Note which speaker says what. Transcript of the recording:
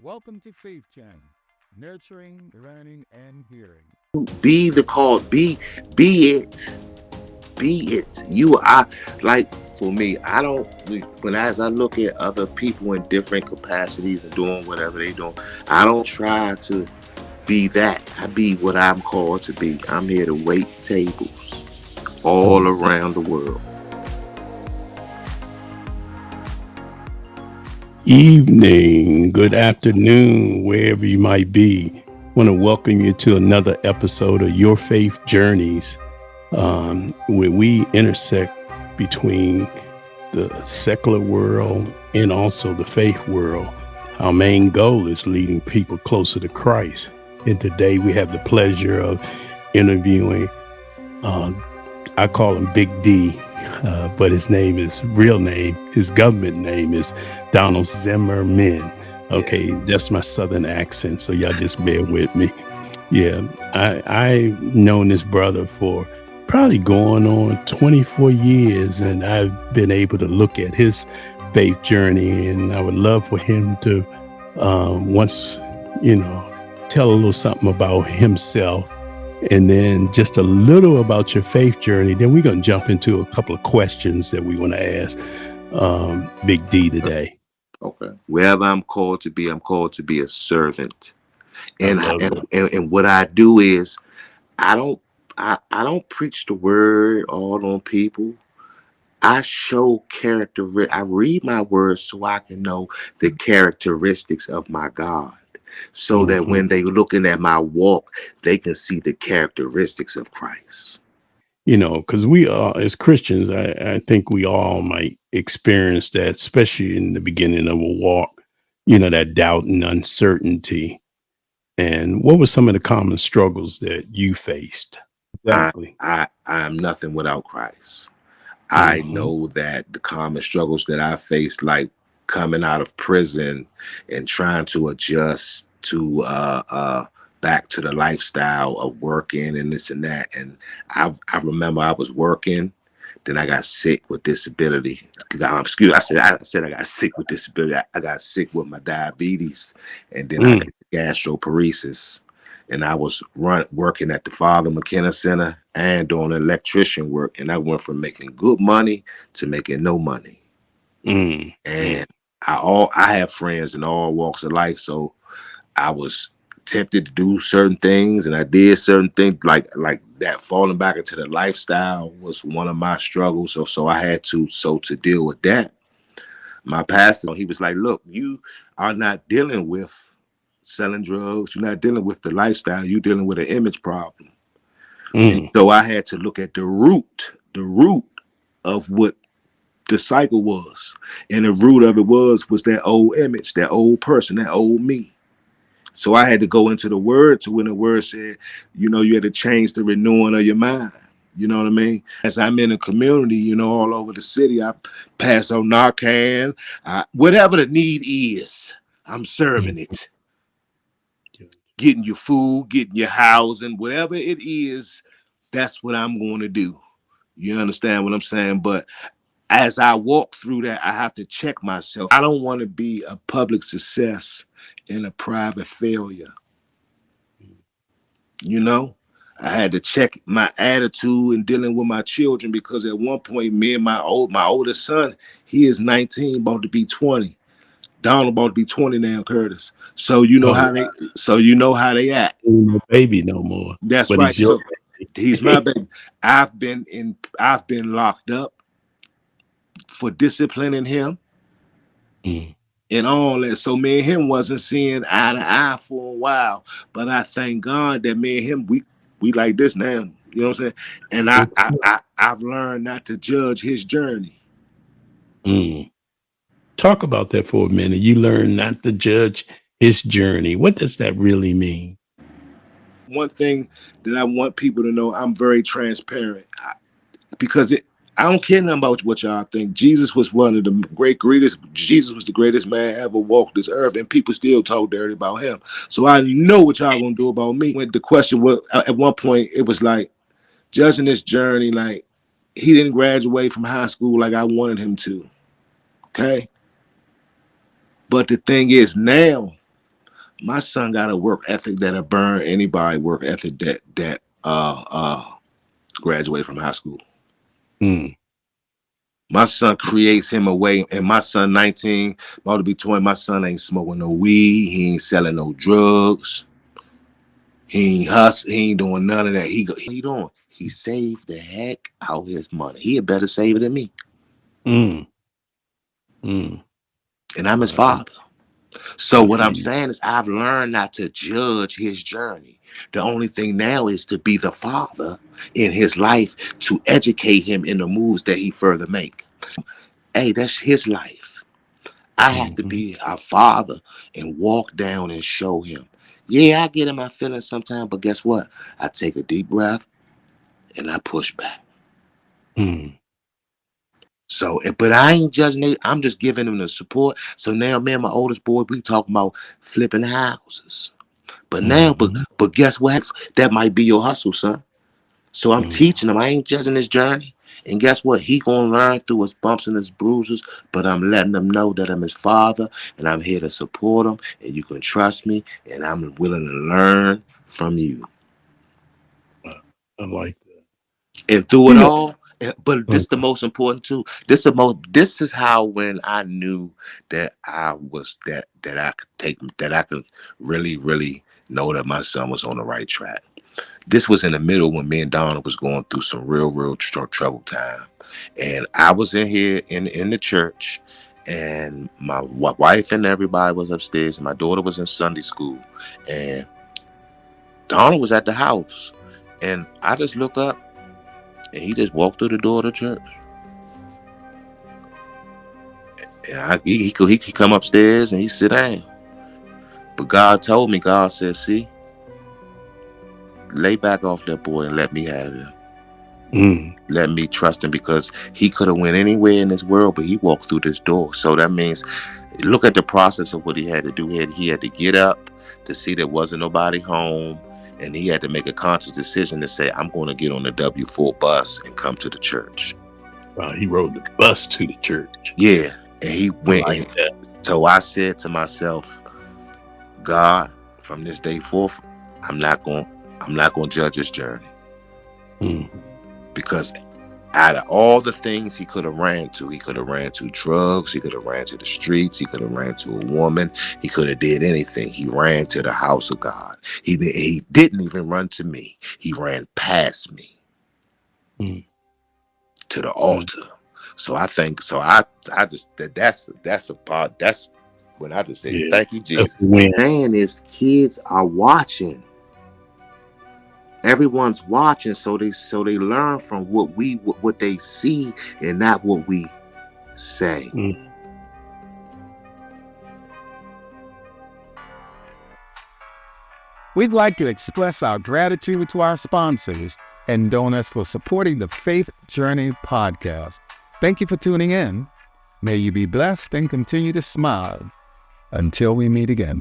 Speaker 1: Welcome to Faith Channel, nurturing, learning, and hearing.
Speaker 2: Be the call. Be it. Be it. You are like for me. I don't. When as I look at other people in different capacities and doing whatever they doing, I don't try to be that. I be what I'm called to be. I'm here to wait tables all around the world.
Speaker 3: Evening, good afternoon, wherever you might be. I want to welcome you to another episode of Your Faith Journeys, where we intersect between the secular world and also the faith world. Our main goal is leading people closer to Christ. And today we have the pleasure of interviewing, uh, I call him Big D, but his name is real name, his government name is Donald Zimmerman.
Speaker 2: Yeah.
Speaker 3: Okay, that's my southern accent, so y'all just bear with me. Yeah, I've known this brother for probably going on 24 years, and I've been able to look at his faith journey, and I would love for him to once, you know, tell a little something about himself and then just a little about your faith journey. Then we're going to jump into a couple of questions that we want to ask Big D today.
Speaker 2: Okay. Wherever I'm called to be a servant.
Speaker 3: I
Speaker 2: And
Speaker 3: love
Speaker 2: and
Speaker 3: it.
Speaker 2: and what I do is I don't I don't preach the word all on people. I show character. I read my words so I can know the characteristics of my God, so that
Speaker 3: Mm-hmm.
Speaker 2: when they looking at my walk, they can see the characteristics of Christ.
Speaker 3: You know, because we are, as Christians, I think we all might experience that, especially in the beginning of a walk, you know, that doubt and uncertainty. And what were some of the common struggles that you faced?
Speaker 2: I
Speaker 3: Exactly.
Speaker 2: I am nothing without Christ. I
Speaker 3: Mm-hmm.
Speaker 2: know that the common struggles that I faced, like coming out of prison and trying to adjust to back to the lifestyle of working and this and that. And I remember I was working, then I got sick with disability. Excuse me, I said I got sick with disability. I got sick with my diabetes, and then I got
Speaker 3: Mm,
Speaker 2: gastroparesis, and I was working at the Father McKenna Center and doing electrician work, and I went from making good money to making no money.
Speaker 3: mm, mm.
Speaker 2: And I have friends in all walks of life, so I was tempted to do certain things, and I did certain things like that. Falling back into the lifestyle was one of my struggles, so I had to deal with that. My pastor, he was like, "Look, you are not dealing with selling drugs. You're not dealing with the lifestyle. You're dealing with an image problem." And
Speaker 3: Mm,
Speaker 2: so I had to look at the root of what the cycle was. And the root of it was that old image, that old person, that old me. So I had to go into the word to when the word said, you had to change the renewing of your mind. You know what I mean? As I'm in a community, all over the city, I pass on Narcan, whatever the need is, I'm serving
Speaker 3: mm.
Speaker 2: it. Getting your food, getting your housing, whatever it is, that's what I'm going to do. You understand what I'm saying? But as I walk through that, I have to check myself. I don't want to be a public success and a private failure. You know, I had to check my attitude in dealing with my children because at one point, me and my oldest son, he is 19, about to be 20. Donald about to be 20 now, Curtis. So you know
Speaker 3: Oh,
Speaker 2: how they so you know how they act.
Speaker 3: no baby no more,
Speaker 2: That's
Speaker 3: but
Speaker 2: right.
Speaker 3: he's your
Speaker 2: So he's my
Speaker 3: baby.
Speaker 2: baby. I've been locked up for disciplining him
Speaker 3: Mm.
Speaker 2: and all that. So me and him wasn't seeing eye to eye for a while. But I thank God that me and him we like this now. You know what I'm saying? And I've learned not to judge his journey.
Speaker 3: Mm. Talk about that for a minute. You learn not to judge his journey. What does that really mean?
Speaker 2: One thing that I want people to know, I'm very transparent because I don't care nothing about what y'all think. Jesus was one of the greatest. Jesus was the greatest man ever walked this earth, and people still talk dirty about him. So I know what y'all gonna do about me. When the question was at one point, it was like judging this journey, like he didn't graduate from high school like I wanted him to. Okay, but the thing is now. My son got a work ethic that'll burn anybody work ethic that graduate from high school.
Speaker 3: Mm.
Speaker 2: My son creates him a way, and my son 19, about to be 20. My son ain't smoking no weed. He ain't selling no drugs. He ain't hustling. He ain't doing none of that. He doing? He saved the heck out his money. He had better save it than me.
Speaker 3: Mm. Mm.
Speaker 2: And I'm his father. So
Speaker 3: I
Speaker 2: what I'm
Speaker 3: see.
Speaker 2: saying is I've learned not to judge his journey. The only thing now is to be the father in his life to educate him in the moves that he further make. Hey, that's his life. I have to
Speaker 3: Mm-hmm.
Speaker 2: be a father and walk down and show him. Yeah, I get in my feelings sometimes, but guess what? I take a deep breath and I push back.
Speaker 3: Mm.
Speaker 2: So, but I ain't judging it. I'm just giving him the support. So now, man, my oldest boy, we talking about flipping houses. But now,
Speaker 3: Mm-hmm.
Speaker 2: but guess what? That might be your hustle, son. So I'm
Speaker 3: Mm.
Speaker 2: teaching him. I ain't judging his journey. And guess what? He gonna learn through his bumps and his bruises. But I'm letting him know that I'm his father, and I'm here to support him. And you can trust me, and I'm willing to learn from you.
Speaker 3: I like that.
Speaker 2: And through
Speaker 3: You
Speaker 2: it
Speaker 3: know.
Speaker 2: all, but this is the
Speaker 3: Okay.
Speaker 2: most important too. This is how when I knew that I was that I could take that I could really know that my son was on the right track. This was in the middle when me and Donna was going through some real trouble time, and I was in here in the church, and my wife and everybody was upstairs, and my daughter was in Sunday school, and Donna was at the house, and I just look up, and he just walked through the door of the church, and he come upstairs and he sit down, but God told me, God said, see, lay back off that boy and let me have him.
Speaker 3: Mm.
Speaker 2: Let me trust him, because he could have went anywhere in this world, but he walked through this door. So that means, look at the process of what he had to do. He had to get up to see there wasn't nobody home, and he had to make a conscious decision to say, I'm going to get on the W4 bus and come to the church.
Speaker 3: He rode the bus to the church.
Speaker 2: Yeah, and he
Speaker 3: I
Speaker 2: went.
Speaker 3: like that.
Speaker 2: So I said to myself, God, from this day forth, I'm not going to judge his journey,
Speaker 3: Mm.
Speaker 2: because out of all the things he could have ran to, he could have ran to drugs, he could have ran to the streets, he could have ran to a woman, he could have did anything. He ran to the house of God. He didn't even run to me. He ran past me to the
Speaker 3: Mm.
Speaker 2: altar. So I think, so I just, that's a part, that's when I just say,
Speaker 3: Yeah,
Speaker 2: thank you,
Speaker 3: that's
Speaker 2: Jesus.
Speaker 3: a win.
Speaker 2: Saying is, kids are watching. Everyone's watching, so they learn from what they see and not what we say.
Speaker 3: Mm.
Speaker 1: We'd like to express our gratitude to our sponsors and donors for supporting the Faith Journey podcast. Thank you for tuning in. May you be blessed and continue to smile. Until we meet again.